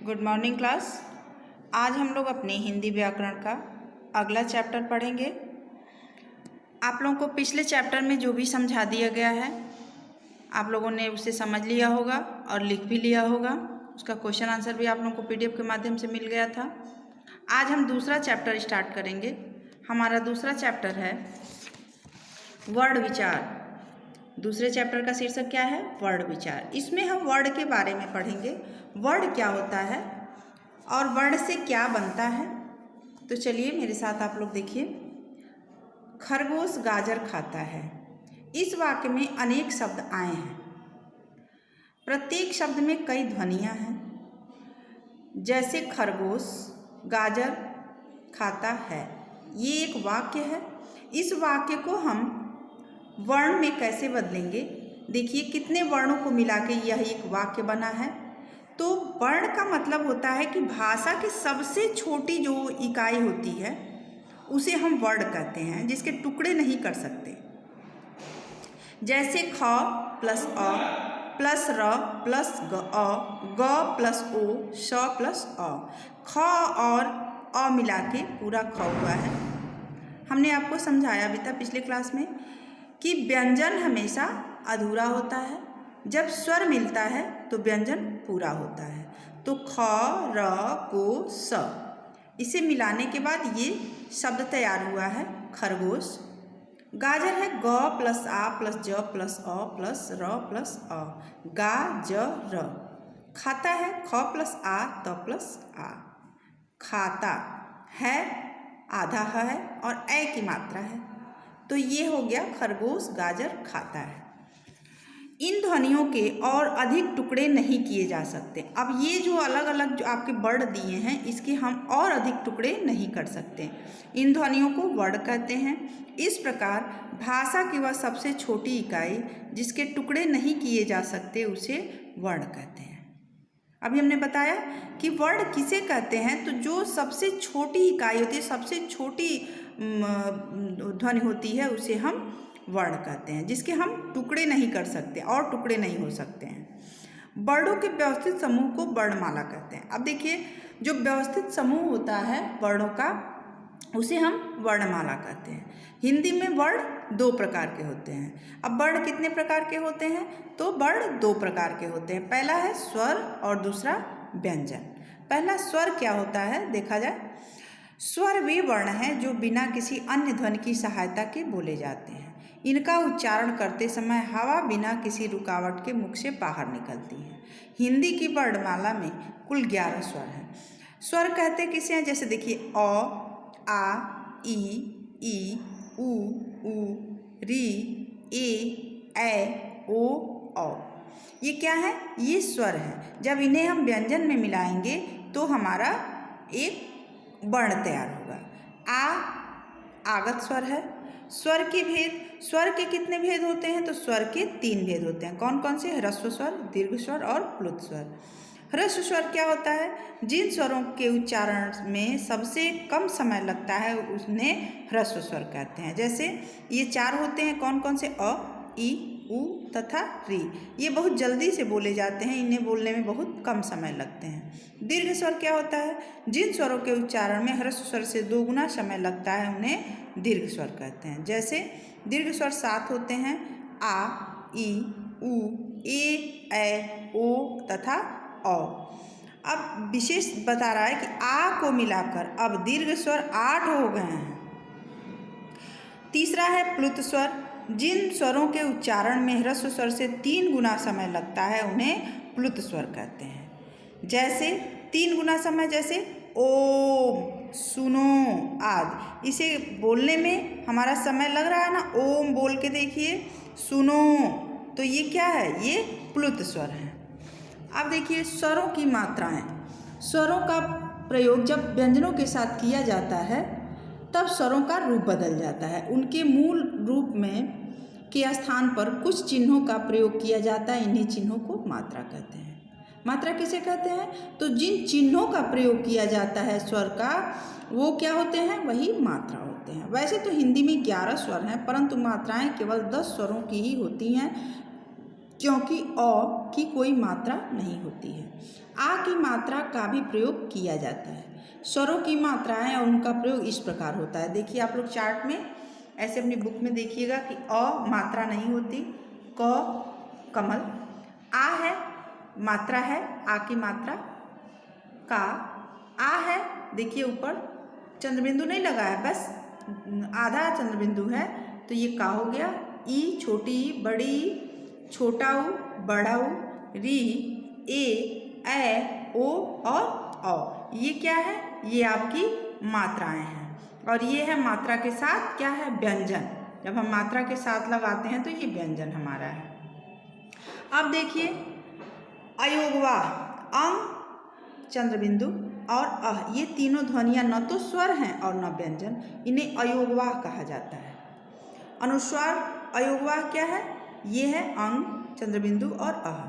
Good morning class. आज हम लोग अपने हिंदी व्याकरण का अगला चैप्टर पढ़ेंगे। आप लोगों को पिछले चैप्टर में जो भी समझा दिया गया है आप लोगों ने उसे समझ लिया होगा और लिख भी लिया होगा। उसका क्वेश्चन आंसर भी आप लोगों को पीडीएफ के माध्यम से मिल गया था। आज हम दूसरा चैप्टर स्टार्ट करेंगे। हमारा दूसरा चैप्टर है वर्ड विचार। दूसरे चैप्टर का शीर्षक क्या है? वर्ड विचार। इसमें हम वर्ड के बारे में पढ़ेंगे। वर्ड क्या होता है और वर्ड से क्या बनता है। तो चलिए मेरे साथ आप लोग देखिए। खरगोश गाजर खाता है। इस वाक्य में अनेक शब्द आए हैं। प्रत्येक शब्द में कई ध्वनियाँ हैं। जैसे खरगोश गाजर खाता है, ये एक वाक्य है। इस वाक्य को हम वर्ण में कैसे बदलेंगे? देखिए कितने वर्णों को मिला के यह एक वाक्य बना है। तो वर्ण का मतलब होता है कि भाषा की सबसे छोटी जो इकाई होती है उसे हम वर्ण कहते हैं, जिसके टुकड़े नहीं कर सकते। जैसे ख प्लस अ प्लस र प्लस ग प्लस ओ श प्लस अ। ख और अ मिला के पूरा ख हुआ है। हमने आपको समझाया भी था पिछले क्लास में कि व्यंजन हमेशा अधूरा होता है। जब स्वर मिलता है तो व्यंजन पूरा होता है। तो ख र को स, इसे मिलाने के बाद ये शब्द तैयार हुआ है खरगोश। गाजर है ग प्लस आ प्लस ज प्लस अ प्लस र प्लस अ, गा ज र। खाता है ख प्लस आ त प्लस आ, खाता है आधा है और ए की मात्रा है। तो ये हो गया खरगोश गाजर खाता है। इन ध्वनियों के और अधिक टुकड़े नहीं किए जा सकते। अब ये जो अलग अलग जो आपके वर्ड दिए हैं इसके हम और अधिक टुकड़े नहीं कर सकते। इन ध्वनियों को वर्ड कहते हैं। इस प्रकार भाषा की वह सबसे छोटी इकाई जिसके टुकड़े नहीं किए जा सकते उसे वर्ण कहते हैं। अभी हमने बताया कि वर्ण किसे कहते हैं, तो जो सबसे छोटी इकाई होती है, सबसे छोटी ध्वनि होती है उसे हम वर्ण कहते हैं, जिसके हम टुकड़े नहीं कर सकते और टुकड़े नहीं हो सकते हैं। वर्णों के व्यवस्थित समूह को वर्णमाला कहते हैं। अब देखिए जो व्यवस्थित समूह होता है वर्णों का उसे हम वर्णमाला कहते हैं। हिंदी में वर्ण दो प्रकार के होते हैं। अब वर्ण कितने प्रकार के होते हैं? तो वर्ण दो प्रकार के होते हैं। पहला है स्वर और दूसरा व्यंजन। पहला स्वर क्या होता है देखा जाए। स्वर वे वर्ण हैं जो बिना किसी अन्य ध्वनि की सहायता के बोले जाते हैं। इनका उच्चारण करते समय हवा बिना किसी रुकावट के मुख से बाहर निकलती है। हिंदी की वर्णमाला में कुल 11 स्वर हैं। स्वर कहते किसे हैं? जैसे देखिए अ, आ, ई, उ, री, ए, ओ, औ। ये क्या है? ये स्वर है। जब इन्हें हम व्यंजन में मिलाएंगे तो हमारा एक वर्ण तैयार होगा। आ आगत स्वर है। स्वर के भेद, स्वर के कितने भेद होते हैं? तो स्वर के 3 भेद होते हैं। कौन कौन से? ह्रस्व स्वर, दीर्घ स्वर और प्लुत स्वर। ह्रस्व स्वर क्या होता है? जिन स्वरों के उच्चारण में सबसे कम समय लगता है उन्हें ह्रस्व स्वर कहते हैं। जैसे ये 4 होते हैं। कौन कौन से? अ, ई, उ तथा री। ये बहुत जल्दी से बोले जाते हैं, इन्हें बोलने में बहुत कम समय लगते हैं। दीर्घ स्वर क्या होता है? जिन स्वरों के उच्चारण में ह्रस्व स्वर से 2 गुना समय लगता है उन्हें दीर्घ स्वर कहते हैं। जैसे दीर्घ स्वर 7 होते हैं। आ, ई, उ, ए, ओ तथा औ। अब विशेष बता रहा है कि आ को मिलाकर अब दीर्घ स्वर 8 हो गए हैं। तीसरा है प्लुत स्वर। जिन स्वरों के उच्चारण में ह्रस्व स्वर से 3 गुना समय लगता है उन्हें प्लुत स्वर कहते हैं। जैसे 3 गुना समय, जैसे ओम, सुनो आदि। इसे बोलने में हमारा समय लग रहा है ना। ओम बोल के देखिए, सुनो, तो ये क्या है? ये प्लुत स्वर है। अब देखिए स्वरों की मात्राएं। स्वरों का प्रयोग जब व्यंजनों के साथ किया जाता है तब स्वरों का रूप बदल जाता है। उनके मूल रूप में के स्थान पर कुछ चिन्हों का प्रयोग किया जाता है। इन्हीं चिन्हों को मात्रा कहते हैं। मात्रा किसे कहते हैं? तो जिन चिन्हों का प्रयोग किया जाता है स्वर का, वो क्या होते हैं? वही मात्रा होते हैं। वैसे तो हिंदी में 11 स्वर हैं, परंतु मात्राएं केवल 10 स्वरों की ही होती हैं, क्योंकि अ की कोई मात्रा नहीं होती है। आ की मात्रा का भी प्रयोग किया जाता है। स्वरों की मात्राएं और उनका प्रयोग इस प्रकार होता है। देखिए आप लोग चार्ट में ऐसे अपनी बुक में देखिएगा कि अ मात्रा नहीं होती, क कमल, आ है मात्रा है, आ की मात्रा, का, आ है, देखिए ऊपर चंद्रबिंदु नहीं लगा है, बस आधा चंद्रबिंदु है तो ये का हो गया। ई छोटी ई, बड़ी ई, छोटा ऊ, बड़ा ऊ, री, ए, ओ और औ। ये क्या है? ये आपकी मात्राएं हैं और ये है मात्रा के साथ क्या है? व्यंजन। जब हम मात्रा के साथ लगाते हैं तो ये व्यंजन हमारा है। अब देखिए अयोगवा, अंग, चंद्रबिंदु और अह, ये तीनों ध्वनियाँ न तो स्वर हैं और न व्यंजन, इन्हें अयोगवाह कहा जाता है। अनुस्वार अयोगवाह क्या है? ये है अंग, चंद्रबिंदु और अह।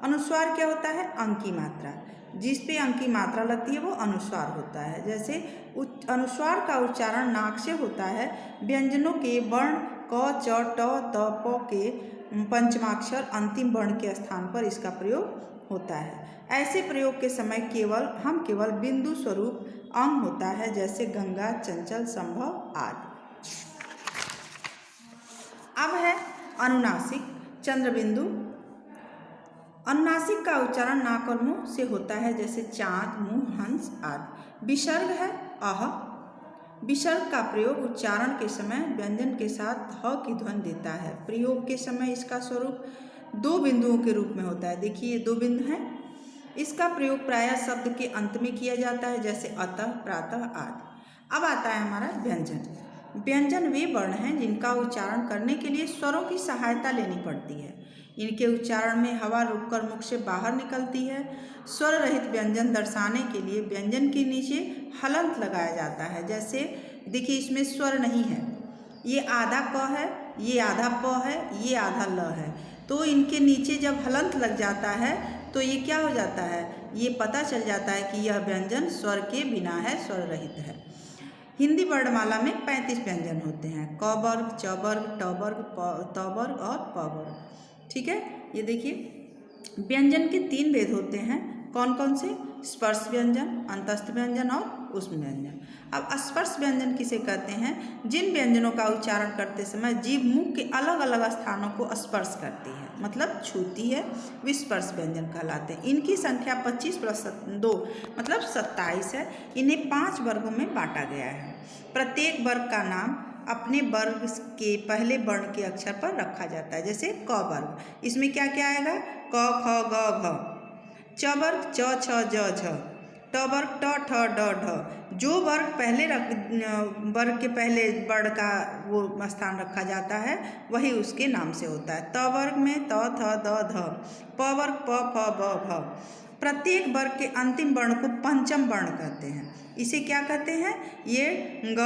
अनुस्वार क्या होता है? अंग की मात्रा, जिस पे अंग की मात्रा लगती है वो अनुस्वार होता है। जैसे अनुस्वार का उच्चारण नाक से होता है। व्यंजनों के वर्ण क, च, ट, त, प के पंचमाक्षर अंतिम वर्ण के स्थान पर इसका प्रयोग होता है। ऐसे प्रयोग के समय केवल बिंदु स्वरूप अंग होता है, जैसे गंगा, चंचल, संभव आदि। अब है अनुनासिक, चंद्रबिंदु। अनुनासिक का उच्चारण नाक और मुंह से होता है, जैसे चांद, मुंह, हंस आदि। विसर्ग है अह। विसर्ग का प्रयोग उच्चारण के समय व्यंजन के साथ ह की ध्वनि देता है। प्रयोग के समय इसका स्वरूप दो बिंदुओं के रूप में होता है। देखिए ये दो बिंदु हैं। इसका प्रयोग प्रायः शब्द के अंत में किया जाता है, जैसे अतः, प्रातः आदि। अब आता है हमारा व्यंजन। व्यंजन वे वर्ण हैं जिनका उच्चारण करने के लिए स्वरों की सहायता लेनी पड़ती है। इनके उच्चारण में हवा रुककर मुख से बाहर निकलती है। स्वर रहित व्यंजन दर्शाने के लिए व्यंजन के नीचे हलंत लगाया जाता है। जैसे देखिए इसमें स्वर नहीं है, ये आधा क है, ये आधा प है, ये आधा ल है, तो इनके नीचे जब हलंत लग जाता है तो ये क्या हो जाता है? ये पता चल जाता है कि यह व्यंजन स्वर के बिना है, स्वर रहित है। हिंदी वर्णमाला में 35 व्यंजन होते हैं। क वर्ग, च वर्ग, ट वर्ग, त वर्ग और प वर्ग। ठीक है, ये देखिए व्यंजन के 3 भेद होते हैं। कौन कौन से? स्पर्श व्यंजन, अंतस्थ व्यंजन और ऊष्म व्यंजन। अब स्पर्श व्यंजन किसे कहते हैं? जिन व्यंजनों का उच्चारण करते समय जीभ मुख के अलग अलग स्थानों को स्पर्श करती है, मतलब छूती है, वे स्पर्श व्यंजन कहलाते हैं। इनकी संख्या 25 + 2 मतलब 27 है। इन्हें 5 वर्गों में बांटा गया है। प्रत्येक वर्ग का नाम अपने वर्ग के पहले वर्ण के अक्षर पर रखा जाता है। जैसे क वर्ग, इसमें क्या क्या आएगा? क, ख, ग, घ। च वर्ग च, छ, ज, झ। ट वर्ग ट, ठ, ड, ढ। जो वर्ग वर्ग के पहले वर्ण का वो स्थान रखा जाता है वही उसके नाम से होता है। त वर्ग में त, थ, द, ध। प वर्ग प, फ, ब, भ। प्रत्येक वर्ग के अंतिम वर्ण को पंचम वर्ण कहते हैं। इसे क्या कहते हैं? ये ग,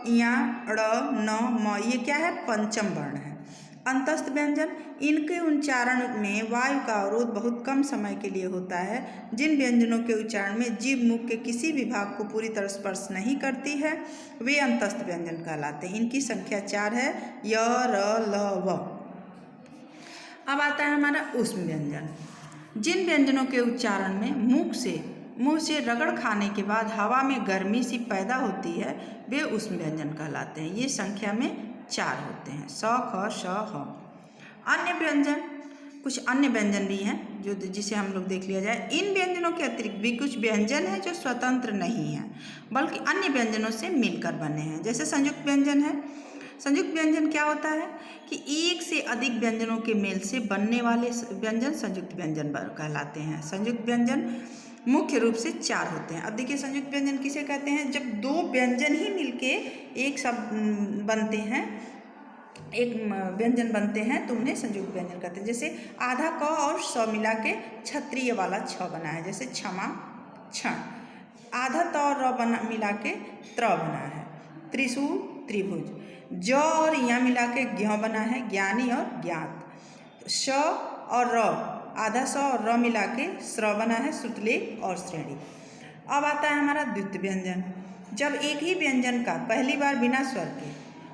ञ, ड़, न, म, ये क्या है? पंचम वर्ण है। अंतस्थ व्यंजन, इनके उच्चारण में वायु का अवरोध बहुत कम समय के लिए होता है। जिन व्यंजनों के उच्चारण में जीभ मुख के किसी भी भाग को पूरी तरह स्पर्श नहीं करती है वे अंतस्थ व्यंजन कहलाते हैं। इनकी संख्या 4 है, य, र, ल, व। अब आता है हमारा ऊष्म व्यंजन। जिन व्यंजनों के उच्चारण में मुंह से रगड़ खाने के बाद हवा में गर्मी सी पैदा होती है वे ऊष्म व्यंजन कहलाते हैं। ये संख्या में 4 होते हैं, स, ख, श, ह। अन्य व्यंजन, कुछ अन्य व्यंजन भी हैं जिसे हम लोग देख लिया जाए। इन व्यंजनों के अतिरिक्त भी कुछ व्यंजन हैं जो स्वतंत्र नहीं हैं बल्कि अन्य व्यंजनों से मिलकर बने हैं। जैसे संयुक्त व्यंजन है। संयुक्त व्यंजन क्या होता है कि एक से अधिक व्यंजनों के मेल से बनने वाले व्यंजन संयुक्त व्यंजन कहलाते हैं। संयुक्त व्यंजन मुख्य रूप से 4 होते हैं। अब देखिए संयुक्त व्यंजन किसे कहते हैं? जब 2 व्यंजन ही मिलके एक शब्द बनते हैं, एक व्यंजन बनते हैं तो उन्हें संयुक्त व्यंजन कहते हैं। जैसे आधा क और स मिला के क्षत्रिय वाला छ बना है, जैसे क्षमा, क्षण। आधा त और र मिला के त्र बना है, त्रिशूल, त्रिभुज। ज और य मिला के ज्ञ बना है, ज्ञानी और ज्ञात। श और र, आधा स और र मिला के स्र बना है, श्रुतलेख और श्रेणी। अब आता है हमारा द्वित्व व्यंजन। जब एक ही व्यंजन का पहली बार बिना स्वर के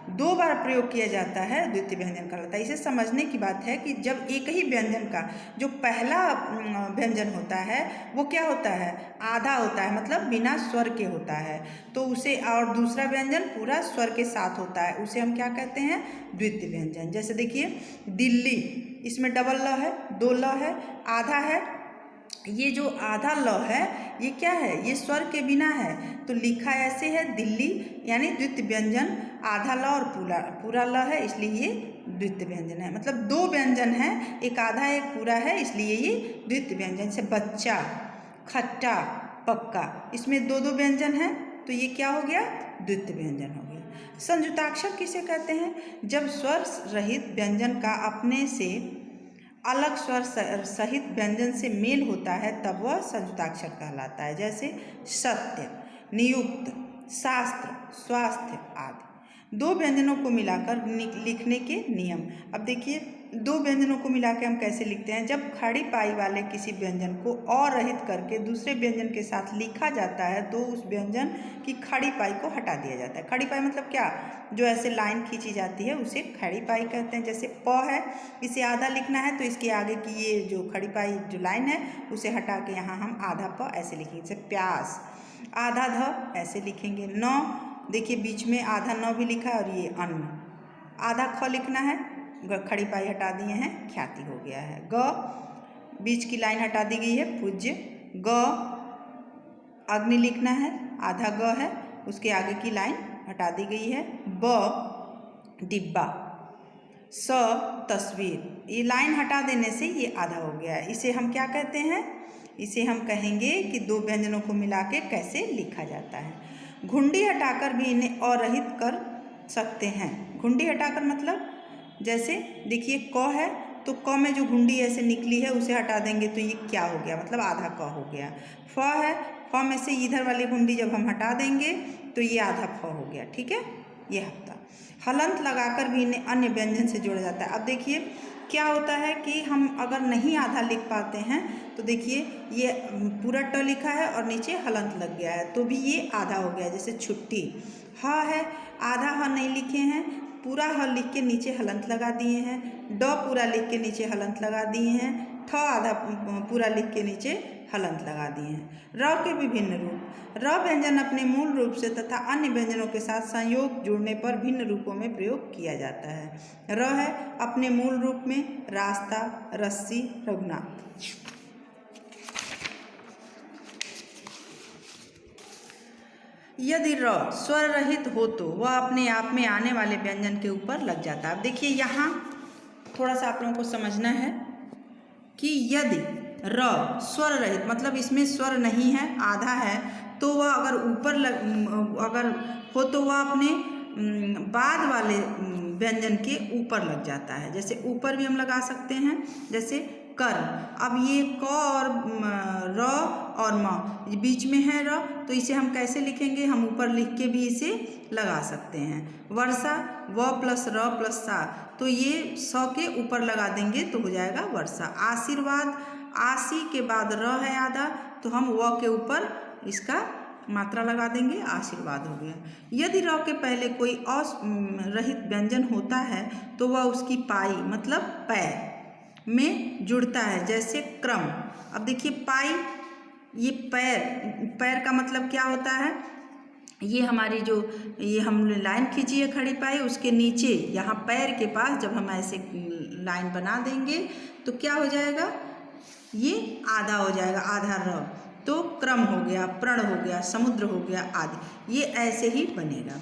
2 बार प्रयोग किया जाता है द्वितीय व्यंजन कहलाता है। इसे समझने की बात है कि जब एक ही व्यंजन का जो पहला व्यंजन होता है वो क्या होता है, आधा होता है, मतलब बिना स्वर के होता है, तो उसे, और दूसरा व्यंजन पूरा स्वर के साथ होता है, उसे हम क्या कहते हैं, द्वितीय व्यंजन। जैसे देखिए दिल्ली, इसमें डबल ल है, 2 ल है, आधा है। ये जो आधा ल है ये क्या है, ये स्वर के बिना है, तो लिखा ऐसे है दिल्ली, यानी द्वितीय व्यंजन आधा ल और पूरा ल है, इसलिए ये द्वितीय व्यंजन है। मतलब 2 व्यंजन है, एक आधा एक पूरा है, इसलिए ये द्वितीय व्यंजन। जैसे बच्चा, खट्टा, पक्का, इसमें 2 व्यंजन हैं, तो ये क्या हो गया, द्वितीय व्यंजन हो गया। संयुक्ताक्षर किसे कहते हैं, जब स्वर रहित व्यंजन का अपने से अलग स्वर सहित व्यंजन से मेल होता है तब वह संयुक्ताक्षर कहलाता है। जैसे सत्य, नियुक्त, शास्त्र, स्वास्थ्य आदि। 2 व्यंजनों को मिलाकर लिखने के नियम। अब देखिए 2 व्यंजनों को मिला के हम कैसे लिखते हैं, जब खड़ी पाई वाले किसी व्यंजन को और रहित करके दूसरे व्यंजन के साथ लिखा जाता है तो उस व्यंजन की खड़ी पाई को हटा दिया जाता है। खड़ी पाई मतलब क्या, जो ऐसे लाइन खींची जाती है उसे खड़ी पाई कहते हैं। जैसे प है, इसे आधा लिखना है तो इसके आगे की ये जो खड़ी पाई जो लाइन है उसे हटा के यहाँ हम आधा प ऐसे लिखेंगे। जैसे प्यास, आधा ध ऐसे लिखेंगे। न, देखिए बीच में आधा न भी लिखा है, और ये अन्न। आधा ख लिखना है, खड़ी पाई हटा दिए हैं, ख्याति हो गया है। ग, बीच की लाइन हटा दी गई है, पूज्य। ग, अग्नि लिखना है, आधा ग है, उसके आगे की लाइन हटा दी गई है। ब, डिब्बा। स, तस्वीर, ये लाइन हटा देने से ये आधा हो गया है। इसे हम क्या कहते हैं, इसे हम कहेंगे कि 2 व्यंजनों को मिला के कैसे लिखा जाता है। घुंडी हटाकर भी इन्हें अरहित कर सकते हैं। घुंडी हटाकर मतलब जैसे देखिए क है तो क में जो घुंडी ऐसे निकली है उसे हटा देंगे तो ये क्या हो गया, मतलब आधा क हो गया। फ है, फ में से इधर वाली घुंडी जब हम हटा देंगे तो ये आधा फ हो गया, ठीक है, ये हफ्ता। हलंत लगाकर भी इन्हें अन्य व्यंजन से जोड़ा जाता है। अब देखिए क्या होता है कि हम अगर नहीं आधा लिख पाते हैं तो देखिए ये पूरा ट लिखा है और नीचे हलंत लग गया है तो भी ये आधा हो गया। जैसे छुट्टी, ह है, आधा ह नहीं लिखे हैं, पूरा ह लिख के नीचे हलंत लगा दिए हैं। ड पूरा लिख के नीचे हलंत लगा दिए हैं। ठ आधा पूरा लिख के नीचे हलंत लगा दिए हैं। र के विभिन्न रूप। र व्यंजन अपने मूल रूप से तथा अन्य व्यंजनों के साथ संयोग जुड़ने पर भिन्न रूपों में प्रयोग किया जाता है। र है अपने मूल रूप में रास्ता, रस्सी, रघुनाथ। यदि र स्वर रहित हो तो वह अपने आप में आने वाले व्यंजन के ऊपर लग जाता है। अब देखिए यहाँ थोड़ा सा आप लोगों को समझना है कि यदि र स्वर रहित मतलब इसमें स्वर नहीं है, आधा है, तो वह अगर अगर हो तो वह अपने बाद वाले व्यंजन के ऊपर लग जाता है। जैसे ऊपर भी हम लगा सकते हैं, जैसे कर। अब ये क और र और म बीच में है र, तो इसे हम कैसे लिखेंगे, हम ऊपर लिख के भी इसे लगा सकते हैं। वर्षा, व प्लस र प्लस सा, तो ये स के ऊपर लगा देंगे तो हो जाएगा वर्षा। आशीर्वाद, आशी के बाद र है आधा, तो हम व के ऊपर इसका मात्रा लगा देंगे, आशीर्वाद हो गया। यदि र के पहले कोई रहित व्यंजन होता है तो वह उसकी पाई मतलब पैर में जुड़ता है, जैसे क्रम। अब देखिए पाई, ये पैर का मतलब क्या होता है, ये हमारी जो ये हमने लाइन खींची है खड़ी पाई, उसके नीचे यहाँ पैर के पास जब हम ऐसे लाइन बना देंगे तो क्या हो जाएगा, ये आधा हो जाएगा, आधा र, तो क्रम हो गया, प्रण हो गया, समुद्र हो गया आदि, ये ऐसे ही बनेगा।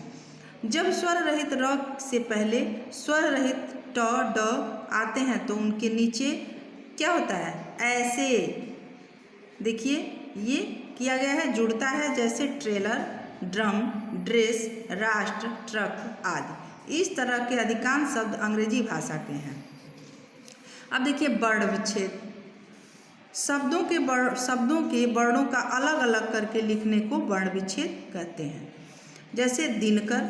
जब स्वर रहित र से पहले स्वर रहित ट, ड आते हैं तो उनके नीचे क्या होता है, ऐसे देखिए ये किया गया है, जुड़ता है, जैसे ट्रेलर, ड्रम, ड्रेस, राष्ट्र, ट्रक आदि। इस तरह के अधिकांश शब्द अंग्रेजी भाषा के हैं। अब देखिए वर्ण विच्छेद, शब्दों के वर्णों का अलग अलग करके लिखने को वर्ण विच्छेद कहते हैं। जैसे दिनकर,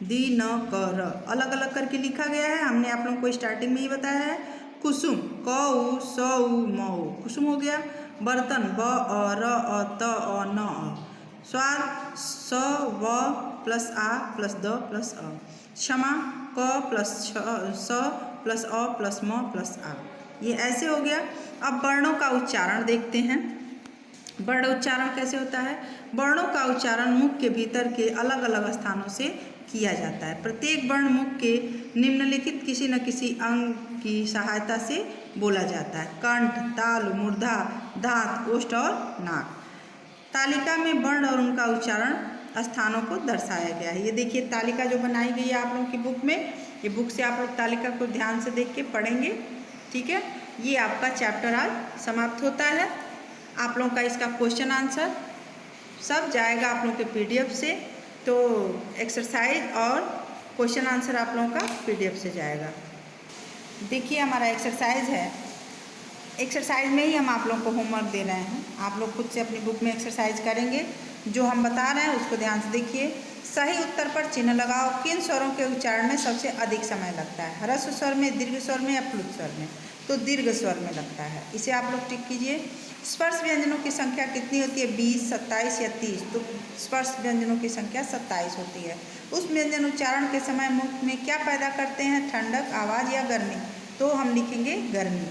दी न क र अलग अलग करके लिखा गया है, हमने आप लोगों को स्टार्टिंग में ही बताया है। कुसुम, क उ स उ म उ, कुसुम हो गया। बर्तन, ब अ र अ त अ न अ। स्वाद, स व प्लस आ प्लस द प्लस अ। क्षमा क प्लस स प्लस अ प्लस म प्लस आ। ये ऐसे हो गया। अब वर्णों का उच्चारण देखते हैं। वर्ण उच्चारण कैसे होता है? वर्णों का उच्चारण मुख के भीतर के अलग अलग स्थानों से किया जाता है। प्रत्येक वर्ण मुख के निम्नलिखित किसी न किसी अंग की सहायता से बोला जाता है। कंठ, तालु, मूर्धा, दांत, ओष्ठ और नाक। तालिका में वर्ण और उनका उच्चारण स्थानों को दर्शाया गया है। ये देखिए तालिका जो बनाई गई है आप लोगों की बुक में, ये बुक से आप लोग तालिका को ध्यान से देख के पढ़ेंगे। ठीक है, ये आपका चैप्टर आज समाप्त होता है। आप लोगों का इसका क्वेश्चन आंसर सब जाएगा आप लोगों के पीडीएफ से। तो एक्सरसाइज और क्वेश्चन आंसर आप लोगों का पीडीएफ से जाएगा। देखिए हमारा एक्सरसाइज है। एक्सरसाइज में ही हम आप लोगों को होमवर्क दे रहे हैं। आप लोग खुद से अपनी बुक में एक्सरसाइज करेंगे। जो हम बता रहे हैं उसको ध्यान से देखिए। सही उत्तर पर चिन्ह लगाओ। किन स्वरों के उच्चारण में सबसे अधिक समय लगता है? ह्रस्व स्वर में, दीर्घ स्वर में या प्लुत स्वर में? तो दीर्घ स्वर में लगता है। इसे आप लोग टिक कीजिए। स्पर्श व्यंजनों की संख्या कितनी होती है? 20, 27 या 30? तो स्पर्श व्यंजनों की संख्या 27 होती है। उस व्यंजन उच्चारण के समय मुख में क्या पैदा करते हैं? ठंडक, आवाज़ या गर्मी? तो हम लिखेंगे गर्मी।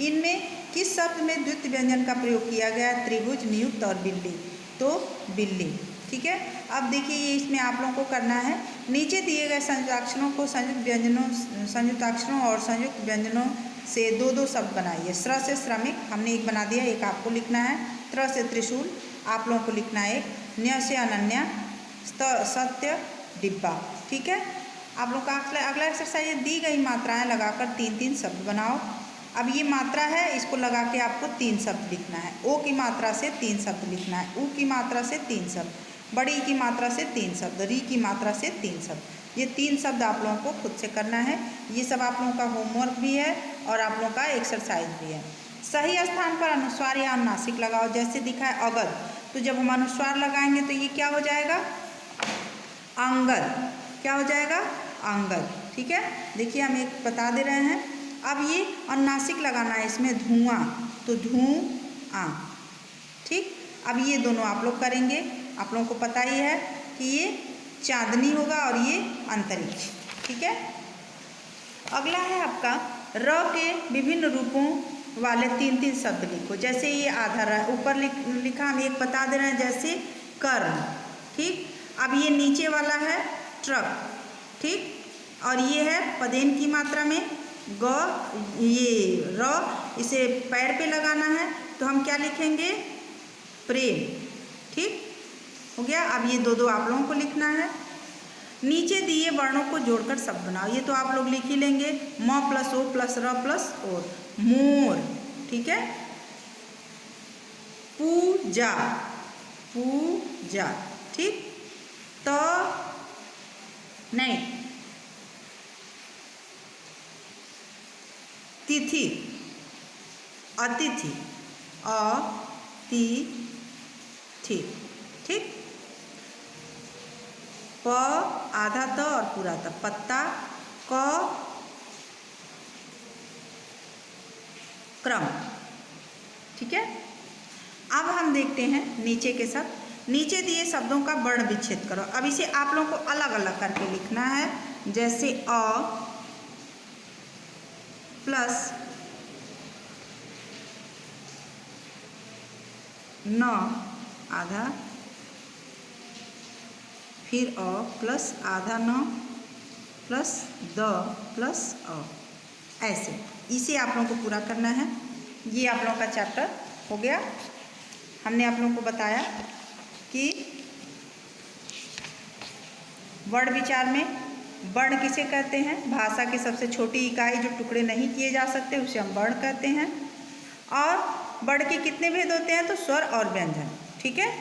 इनमें किस शब्द में द्वितीय व्यंजन का प्रयोग किया गया? त्रिभुज, नियुक्त और बिल्ली? तो बिल्ली। ठीक है, अब देखिए ये इसमें आप लोगों को करना है। नीचे दिए गए संयुक्ताक्षरों को संयुक्ताक्षरों और संयुक्त व्यंजनों से दो दो शब्द बनाइए। स्र से श्रमिक हमने एक बना दिया, एक आपको लिखना है। त्र से त्रिशूल आप लोगों को लिखना है एक। न्य से अनन्या, सत्य, डिब्बा। ठीक है, आप लोग का अगला एक्सरसाइज दी गई मात्राएं लगाकर 3-3 शब्द बनाओ। अब ये मात्रा है, इसको लगा के आपको 3 शब्द लिखना है। ओ की मात्रा से 3 शब्द लिखना है। ऊ की मात्रा से 3 शब्द, बड़ी की मात्रा से 3 शब्द, री की मात्रा से 3 शब्द। ये 3 शब्द आप लोगों को खुद से करना है। ये सब आप लोगों का होमवर्क भी है और आप लोगों का एक्सरसाइज भी है। सही स्थान पर अनुस्वार या अनुनासिक लगाओ। जैसे दिखा है अगध, तो जब हम अनुस्वार लगाएंगे तो ये क्या हो जाएगा? अंगद। क्या हो जाएगा? अंगद। ठीक है, देखिए हम एक बता दे रहे हैं। अब ये अनुनासिक लगाना है इसमें, धुआं, तो धुआं। ठीक, अब ये दोनों आप लोग करेंगे। आप लोगों को पता ही है कि ये चांदनी होगा और ये अंतरिक्ष। ठीक है, अगला है आपका र के विभिन्न रूपों वाले 3-3 शब्द लिखो। जैसे ये आधार ऊपर लिखा, हम एक बता दे रहे हैं, जैसे कर्ण। ठीक, अब ये नीचे वाला है ट्रक। ठीक, और ये है पदेन की मात्रा में ग, ये र, इसे पैर पे लगाना है तो हम क्या लिखेंगे? प्रेम। ठीक हो गया। अब ये दो दो आप लोगों को लिखना है। नीचे दिए वर्णों को जोड़कर शब्द बनाओ। ये तो आप लोग लिख ही लेंगे, म प्लस ओ प्लस र प्लस ओर, मोर। ठीक है, पूजा, पूजा। ठीक, तो नहीं, तिथि, अतिथि, अतिथि। ठीक, प आधा त और पूरा त, पत्ता, क क्रम। ठीक है, अब हम देखते हैं नीचे के शब्द। नीचे दिए शब्दों का वर्ण विच्छेद करो। अब इसे आप लोगों को अलग अलग करके लिखना है। जैसे अ प्लस न आधा, फिर अ प्लस आधा न प्लस द प्लस अ, ऐसे। इसे आप लोगों को पूरा करना है। ये आप लोगों का चैप्टर हो गया। हमने आप लोगों को बताया कि वर्ण विचार में वर्ण किसे कहते हैं? भाषा की सबसे छोटी इकाई जो टुकड़े नहीं किए जा सकते उसे हम वर्ण कहते हैं। और वर्ण के कितने भेद होते हैं? तो स्वर और व्यंजन। ठीक है,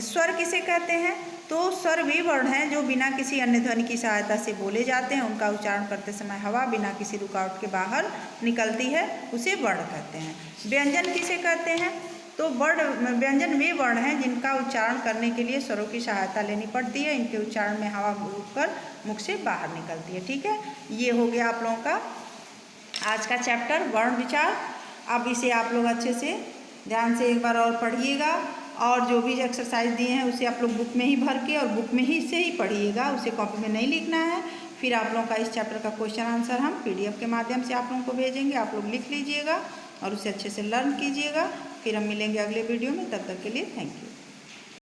स्वर किसे कहते हैं? तो स्वर वे वर्ण हैं जो बिना किसी अन्य ध्वनि की सहायता से बोले जाते हैं। उनका उच्चारण करते समय हवा बिना किसी रुकावट के बाहर निकलती है, उसे वर्ण कहते हैं। व्यंजन किसे कहते हैं? तो व्यंजन वे वर्ण हैं जिनका उच्चारण करने के लिए स्वरों की सहायता लेनी पड़ती है। इनके उच्चारण में हवा रुककर मुख से बाहर निकलती है। ठीक है, ये हो गया आप लोगों का आज का चैप्टर वर्ण विचार। अब इसे आप लोग अच्छे से ध्यान से एक बार और पढ़िएगा और जो भी एक्सरसाइज दिए हैं उसे आप लोग बुक में ही भर के और बुक में ही से ही पढ़िएगा, उसे कॉपी में नहीं लिखना है। फिर आप लोगों का इस चैप्टर का क्वेश्चन आंसर हम PDF के माध्यम से आप लोगों को भेजेंगे, आप लोग लिख लीजिएगा और उसे अच्छे से लर्न कीजिएगा। फिर हम मिलेंगे अगले वीडियो में, तब तक के लिए थैंक यू।